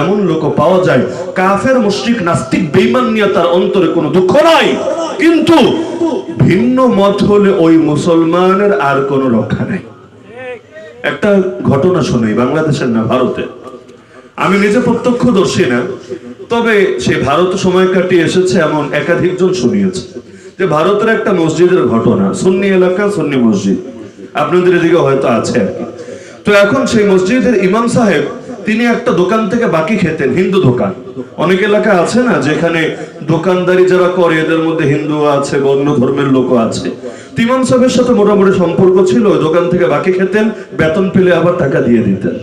এমন লোক পাওয়া যায় কাফের মুশরিক নাস্তিক বেঈমান নিয়ে তার অন্তরে কোনো দুঃখ নাই, কিন্তু ভিন্ন মত হলে ওই মুসলমানের আর কোনো রক্ষা নাই। একটা ঘটনা শুনি, বাংলাদেশের না, ভারতে। আমি নিজে প্রত্যক্ষদর্শী না, তবে সেই ভারত সময় কাটিয়ে এসেছে এমন একাধিক জন শুনিয়েছে যে ভারতের একটা মসজিদের ঘটনা, সুন্নি এলাকা, সুন্নি মসজিদ, আপনাদের এদিকে হয়তো আছে আর কি। তো এখন সেই মসজিদের ইমাম সাহেব তিনি একটা দোকান থেকে বাকি খেতেন, হিন্দু দোকান। অনেক এলাকা আছে না যেখানে দোকানদারি যারা করে এদের মধ্যে হিন্দু আছে, অন্য ধর্মের লোক আছে। ইমাম সাহেবের সাথে মোটামুটি সম্পর্ক ছিল, ওই দোকান থেকে বাকি খেতেন, বেতন পেলে আবার টাকা দিয়ে দিতেন।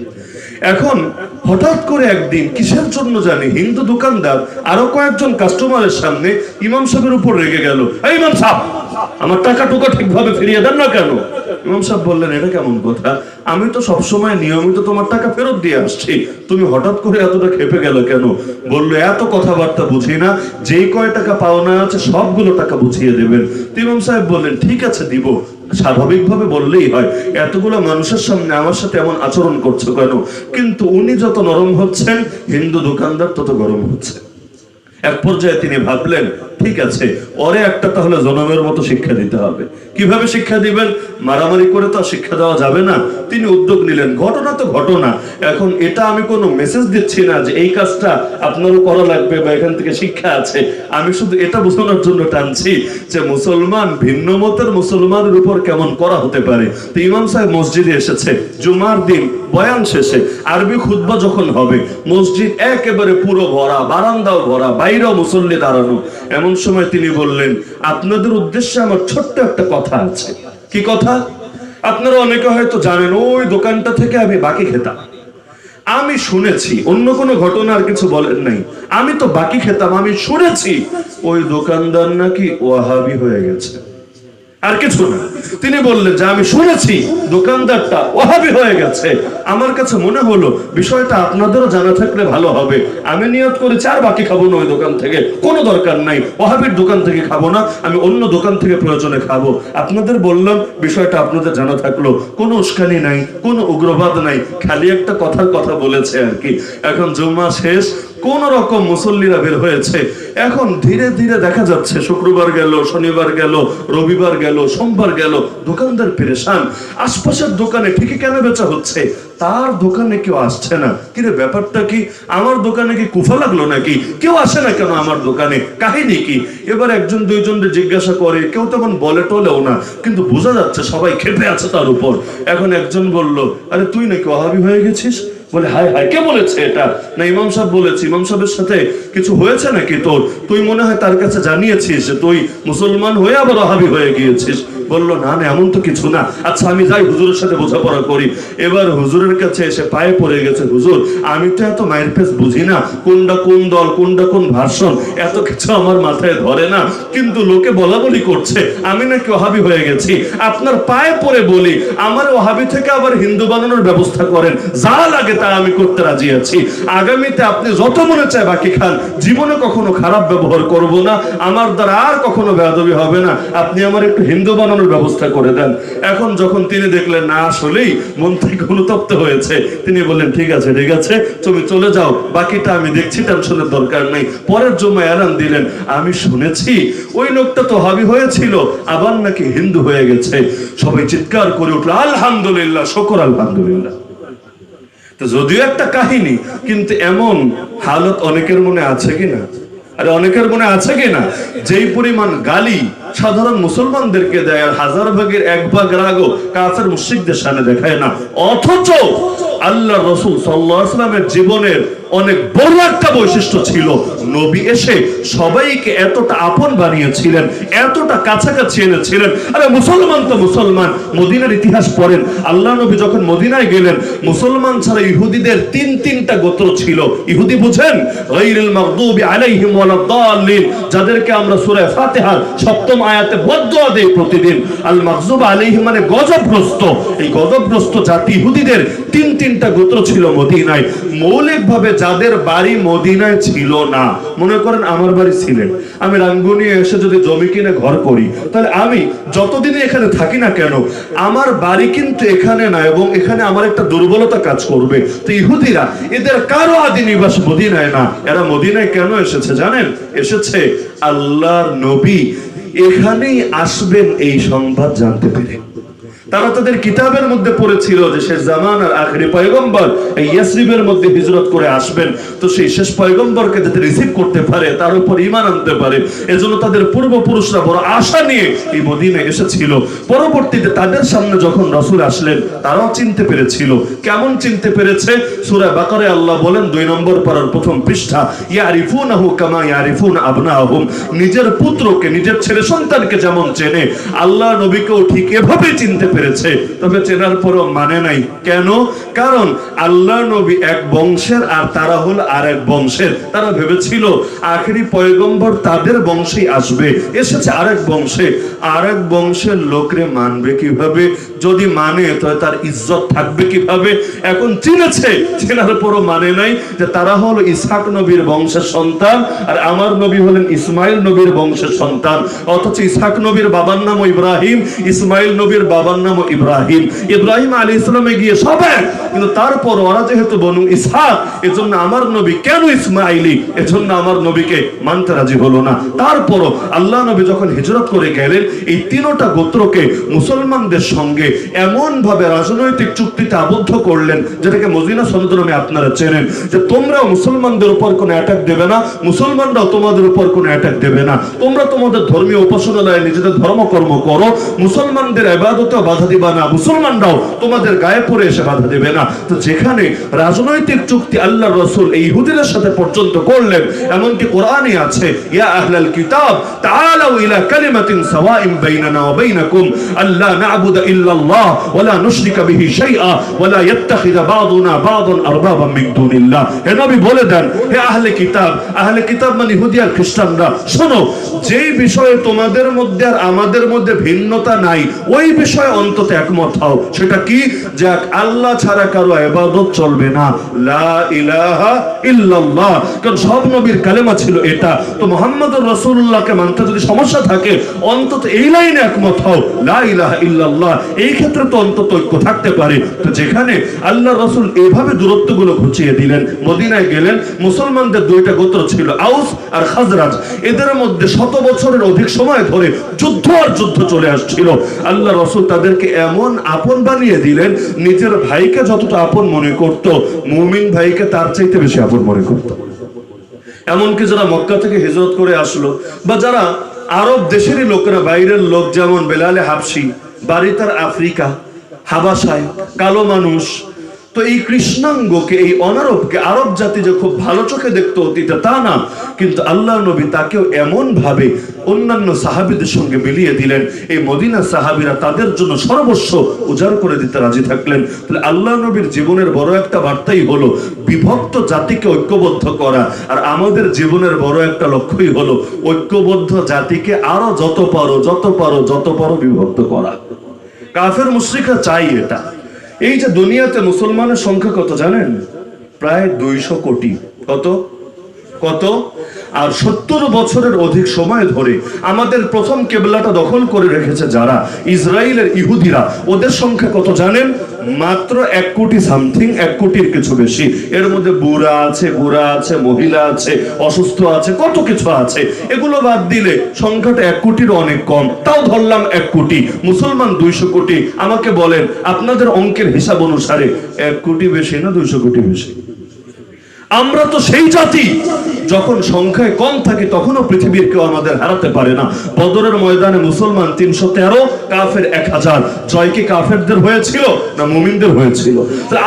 এখন হঠাৎ করে একদিন কিসের জন্য জানি হিন্দু দোকানদার আরো কয়েকজন কাস্টমারের সামনে ইমাম সাহেবের উপর রেগে গেল, এই ইমাম সাহেব আমার টাকা টুকা ঠিকভাবে ফিরিয়ে দেন না কেন? ইমাম সাহেব বললেন, এটা কেমন কথা? আমি তো সবসময় নিয়মিত তোমার টাকা ফেরত দিয়ে আসছি, তুমি হঠাৎ করে এতটা খেপে গেল কেন? বললো, এত কথাবার্তা বুঝি না, যেই কয় টাকা পাওনা আছে সবগুলো টাকা বুঝিয়ে দেবেন। ইমাম সাহেব বললেন, ঠিক আছে দিব। স্বাভাবিকভাবে বললেই হয়, এতগুলো মানুষের সামনে আমার সাথে এমন আচরণ করছো কেন? কিন্তু উনি যত নরম হচ্ছেন, হিন্দু দোকানদার তত গরম হচ্ছে। এক পর্যায়ে তিনি ভাবলেন, ঠিক আছে, ওরে একটা তাহলে জনমের মতো শিক্ষা দিতে হবে। কিভাবে শিক্ষা দিবেন? মারামারি করে তো শিক্ষা দেওয়া যাবে না। তিনি উদ্যোগ নিলেন, ঘটনা তো ঘটনা, এখন এটা আমি কোনো মেসেজ দিচ্ছি না যে এই কাজটা আপনারও করা লাগবে বা এখান থেকে শিক্ষা আছে, আমি শুধু এটা বোঝানোর জন্য টানছি যে মুসলমান ভিন্ন মতের মুসলমানের উপর কেমন করা হতে পারে। তো ইমাম সাহেব মসজিদে এসেছে, জুমার দিন বয়ান শেষে আরবি খুতবা যখন হবে, মসজিদ একেবারে পুরো ভরা, বারান্দাও ভরা, বাইরেও মুসল্লি দাঁড়ানো। এমন সময় তিনি বললেন, আপনাদের উদ্দেশ্যে আমার ছোট্ট একটা কথা আছে। কি কথা? আপনারা অনেকে হয়তো জানেন, ওই দোকানটা থেকে আমি বাকি খেতাম। আমি শুনেছি, অন্য কোনো ঘটনা আর কিছু বলেন নাই, আমি তো বাকি খেতাম, আমি শুনেছি ওই দোকানদার নাকি ওয়াহাবি হয়ে গেছে, আর কিছু না। তিনি বললেন যে আমি শুনেছি দোকানদারটা ওয়াহাবি হয়ে গেছে। আমার কাছে মনে হলো বিষয়টা আপনাদেরও জানা থাকলে ভালো হবে। আমি নিয়ত করেছি আর বাকি খাবো না ওই দোকান থেকে, কোনো দরকার নাই, ওয়াহাবির দোকান থেকে খাবো না, আমি অন্য দোকান থেকে প্রয়োজনে খাবো। আপনাদের বললাম, বিষয়টা আপনাদের জানা থাকলো, কোনো উস্কানি নাই, কোনো উগ্রবাদ নাই, খালি একটা কথার কথা বলেছে আর কি। এখন জুম্মা শেষ, কোন রকম মুসল্লিরা বের হয়েছে। এখন ধীরে ধীরে দেখা যাচ্ছে শুক্রবার গেল, শনিবার গেল, রবিবার গেল, সোমবার গেল, দোকানদার পেরেশান। আশপাশের দোকানে ঠিকই কেন বেচা হচ্ছে, তার দোকানে কেউ আসছে না। কিরে ব্যাপারটা কি? আমার দোকানে কি কুফা লাগলো নাকি? কেউ আসে না কেন আমার দোকানে, কাহিনী কি? এবার একজন দুইজনকে জিজ্ঞাসা করে, কেউ তেমন বলে টলেও না, কিন্তু বোঝা যাচ্ছে সবাই ক্ষেপে আছে তার উপর। এখন একজন বলল, আরে তুই নাকি ওয়াহাবি হয়ে গেছিস? বলে, হায় হায়, কে বলেছে এটা? না, ইমাম সাহেব বলেছে। ইমাম সাহেবের সাথে কিছু হয়েছে নাকি তোর? তুই মনে হয় তার কাছে জানিয়েছিস যে তুই মুসলমান হয়ে আবার ওয়াহাবি হয়ে গিয়েছিস। বললো, না না, এমন তো কিছু না। আচ্ছা আমি যাই, হুজুরের সাথে বোঝাপড়া করি। এবার হুজুরের কাছে এসে পায়ে পড়ে গেছে, হুজুর আমি তো এত মায়ের পেস বুঝি না, কোনটা কোন দল, কোনটা কোন ভার্সন, এত কিছু আমার মাথায় ধরে না, কিন্তু লোকে বলা বলি করছে আমি নাকি ওয়াহাবি হয়ে গেছি। আপনার পায়ে পড়ে বলি, আমার ওয়াহাবি থেকে আবার হিন্দু বানানোর ব্যবস্থা করেন, যা লাগে তা আমি করতে রাজি আছি। আগামীতে আপনি যত মনে চায় বাকি খান, জীবনে কখনো খারাপ ব্যবহার করব না, আমার দ্বারা আর কখনো বেয়াদবি হবে না, আপনি আমার একটু হিন্দু বানানোর ব্যবস্থা করে দেন। এখন যখন তিনি দেখলেন না, আসলেই মন থেকে অনুতপ্ত হয়েছে, তিনি বললেন, ঠিক আছে ঠিক আছে, তুমি চলে যাও, বাকিটা আমি দেখছি, টেনশনের দরকার নেই। পরের জন্য এলান দিলেন, আমি শুনেছি ওই লোকটা তো ওয়াহাবি হয়েছিল, আবার নাকি হিন্দু হয়ে গেছে। সবাই চিৎকার করে উঠলো, আলহামদুলিল্লাহ, শুকর আলহামদুলিল্লাহ। যদিও একটা কাহিনী, কিন্তু এমন হালত অনেকের মনে আছে কিনা? আরে অনেকের মনে আছে কিনা যেই পরিমাণ গালি সাধারণ মুসলমানদেরকে দেয়, আর হাজার ভাগের এক ভাগ রাগও কাফের মুশরিকদের সামনে দেখায় না। অথচ আল্লাহ রাসূল সাল্লাল্লাহু আলাইহি ওয়াসাল্লামের জীবনের অনেক বড় একটা বৈশিষ্ট্য ছিল, নবী এসে সবাইকে এতটা আপন বানিয়েছিলেন, এতটা কাছাকাছি এনেছিলেন। আরে মুসলমান তো মুসলমান, মদিনার ইতিহাস পড়েন, আল্লাহ নবী যখন মদিনায় গেলেন, মুসলমান ছাড়া ইহুদিদের তিনটা গোত্র ছিল। ইহুদি বুঝেন, গায়রিল মাগদুবি আলাইহিম ওয়ালাদ-দাল্লিন, যাদেরকে আমরা সূরা ফাতিহার 7ম আয়াতে বদদুয়া দেয় প্রতিদিন। আল মাগজুব আলাইহিম মানে গজবগ্রস্ত। এই গজবগ্রস্ত জাতি ইহুদিদের তিনটা গোত্র ছিল মদিনায়। মৌলিকভাবে যাদের বাড়ি মদিনায় ছিল না, মনে করেন আমার বাড়ি ছিলেন, আমি রাঙ্গুনি এসে যদি জমি কিনে ঘর করি, তাহলে আমি যতদিনই এখানে থাকি না কেন আমার বাড়ি কিন্তু এখানে না, এবং এখানে আমার একটা দুর্বলতা কাজ করবে। তো ইহুদিরা এদের কারো আদি নিবাস মদিনায় না। এরা মদিনায় কেন এসেছে জানেন? এসেছে আল্লাহর নবী এখানেই আসবেন এই সংবাদ জানতে পেরে। তারা তাদের কিতাবের মধ্যে পড়েছিল যে শেষ জামানার আখেরি পয়গম্বর এই ইয়াসরিবের মধ্যে হিজরত করে আসবেন, তো সেই শেষ পয়গম্বরকে যাতে রিসিভ করতে পারে, তার উপর ঈমান আনতে পারে, এজন্য তাদের পূর্বপুরুষরা বড় আশা নিয়ে এই মদিনায় এসেছিল। পরবর্তীতে তাদের সামনে যখন রাসূল আসলেন, তারাও চিনতে পেরেছিল। কেমন চিনতে পেরেছে? সূরা বাকারায় আল্লাহ বলেন 2 নম্বর পারার প্রথম পৃষ্ঠা, ইয়ারিফুনাহু কামা ইয়ারিফুনা আবনাহুম, নিজের পুত্রকে, নিজের ছেলে সন্তানকে যেমন চেনে, আল্লাহ নবীকেও ঠিক এভাবে চিনতে পেরেছে। তবে চেনার পরও মানে নাই। কেন? কারণ আল্লাহ নবী এক বংশের আর তারা হল আর এক বংশের। তারা ভেবেছিল আখেরি পয়গম্বর তাদের বংশেই আসবে, এসেছে আরেক বংশে। আরেক বংশের লোকরে মানবে কিভাবে? যদি মানে তো তার ইজ্জত থাকবে কিভাবে? এখন চিনেছে, চেনার পরও মানে নাই যে তারা হলো ইসহাক নবীর বংশের সন্তান আর আমার নবী হলেন ইসমাইল নবীর বংশের সন্তান। অথচ ইসহাক নবীর বাবার নাম ইব্রাহিম, ইসমাইল নবীর বাবার নাম ইব্রাহিম। ইব্রাহিম আলাইহিস সালামে গিয়ে সবে, কিন্তু তারপর ওরা যেহেতু বনু ইসহাক, এজন্য আমার নবী কেন ইসমাইলি, এজন্য আমার নবীকে মানতে রাজি হলো না। তারপরও আল্লাহ নবী যখন হিজরত করে গেলেন, এই তিনটা গোত্রকে মুসলমানদের সঙ্গে এমন ভাবে রাজনৈতিক চুক্তিতে আবদ্ধ করলেন, যেটাকে মদিনা সনদ নামে আপনারা চেনেন, যে তোমরাও মুসলমানদের উপর কোনো অ্যাটাক দেবে না, মুসলমানরাও তোমাদের উপর কোনো অ্যাটাক দেবে না, তোমরা তোমাদের ধর্মীয় উপাসনালয়ে নিজেদের ধর্মকর্ম করো, মুসলমানদের ইবাদতেও বাধা দিবা না, মুসলমানরাও তোমাদের গায়ে পড়ে এসে বাধা দেবে না। তো যেখানে রাজনৈতিক চুক্তি আল্লাহর রাসূল এই ইহুদিদের সাথে পর্যন্ত করলেন, এমনকি কোরআনে আছে, ইয়া আহলাল কিতাব তাআলাউ ইলা কালিমাতিন সাওয়াইন বাইনানা ওয়া বাইনাকুম আল্লা না'বুদা ইল্লাল্লাহ ওয়া লা নুশরিকা বিহি শাইআ ওয়া লা ইয়াত্তাখিযা বা'দুনা বা'দান আরবাবান মিন দুনিল্লাহ। হে নবী বলে দেন, হে আহলে কিতাব, আহলে কিতাব মানে ইহুদি আর খ্রিস্টানরা, শোনো, যেই বিষয়ে তোমাদের মধ্যে আর আমাদের মধ্যে ভিন্নতা নাই, ওই বিষয়ে অন্তত একমত হও। সেটা কি? যে আল্লাহ ছাড়া কারো ইবাদত চলবে না, লা ইলাহা ইল্লাল্লাহ। কারণ সব নবীর কালেমা ছিল এটা। তো মুহাম্মদুর রাসূলুল্লাহকে মানতে যদি সমস্যা থাকে, অন্তত এই লাইনে একমত হও, লা ইলাহা ইল্লাল্লাহ। এই ক্ষেত্রে তো অন্তত ঐক্য থাকতে পারে। তো যেখানে আল্লাহর রাসূল এভাবে দূরত্বগুলো ঘুচিয়ে দিলেন, মদিনায় গেলেন, মুসলমানদের দুইটা গোত্র ছিল, আউস আর খাজরাজ। এদের মধ্যে 100 বছরের অধিক সময় ধরে যুদ্ধ আর যুদ্ধ চলে আসছিল। আল্লাহ রাসূল তাদেরকে এমন আপন বানিয়ে দিলেন, নিজের ভাইকে যতটা আপন মনে করত, মুমিন ভাইকে তার চাইতে বেশি আপন মনে করত। এমনকি যারা মক্কা থেকে হিজরত করে আসলো, বা যারা আরব দেশেরই লোকেরা, বাইরের লোক, যেমন বেলালে হাবশি, বাড়ি তার আফ্রিকা, হাবাসায়, কালো মানুষ, তো এই কৃষ্ণাঙ্গকে, এই অনারবকে আরব জাতি যে খুব ভালো চোখে দেখতো অতীতে, তা না, কিন্তু আল্লাহ নবী তাকেও এমন ভাবে অন্যান্য সাহাবীদের সঙ্গে মিলিয়ে দিলেন, এই মদিনা সাহাবীরা তাদের জন্য সর্বস্ব উজাড় করে দিতে রাজি থাকলেন। তাহলে আল্লাহ নবীর জীবনের বড় একটা বার্তাই হলো বিভক্ত জাতিকে ঐক্যবদ্ধ করা, আর আমাদের জীবনের বড় একটা লক্ষ্যই হলো ঐক্যবদ্ধ জাতিকে আরো যত পারো বিভক্ত করা। কাফের মুশরিকরা চাই এটা। এই যে দুনিয়াতে মুসলমানের সংখ্যা কত জানেন? প্রায় 200 কোটি। কত? আর 70 বছরের অধিক সময় ধরে আমাদের প্রথম কেবলাটা দখল করে রেখেছে যারা, ইসরায়েলের ইহুদিরা, ওদের সংখ্যা কত জানেন? মাত্র 1 কোটি সামথিং, 1 কোটির কিছু বেশি। এর মধ্যে বুড়া আছে, গোরা আছে, মহিলা আছে, অসুস্থ আছে, কত কিছু আছে। এগুলো বাদ দিলে সংখ্যাটা 1 কোটির অনেক কম। তাও ধরলাম 1 কোটি, মুসলমান 200 কোটি। আমাকে বলেন, আপনাদের অঙ্কের হিসাব অনুসারে 1 কোটি বেশি না 200 কোটি বেশি? আমরা তো সেই জাতি, যখন সংখ্যায় কম থাকে তখনও পৃথিবীর কেউ আমাদের হারাতে পারে না। বদরের ময়দানে মুসলমান 313, কাফের 1000। জয় কি কাফেরদের হয়েছিল না মুমিনদের হয়েছিল?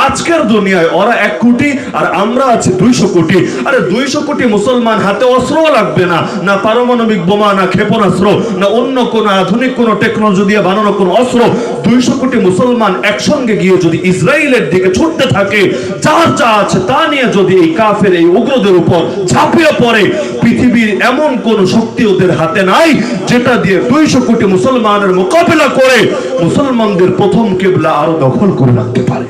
আজকের দুনিয়ায় ওরা 1 কোটি আর আমরা আছি 200 কোটি। আরে 200 কোটি মুসলমান, হাতে অস্ত্রও লাগবে না, না পারমাণবিক বোমা, না ক্ষেপণাস্ত্র, না অন্য কোন আধুনিক কোন টেকনোলজি দিয়ে বানানো কোন অস্ত্র। 200 কোটি মুসলমান একসঙ্গে গিয়ে যদি ইসরায়েলের দিকে ছুটতে থাকে, যার যা আছে তা নিয়ে যদি এই কাফের এই উগ্রদের উপর ঝাঁপিয়ে পড়ে, পৃথিবীর এমন কোন শক্তি ওদের হাতে নাই যেটা দিয়ে 200 কোটি মুসলমানের মোকাবেলা করে মুসলমানদের প্রথম কিবলা আরো দখল করে রাখতে পারে।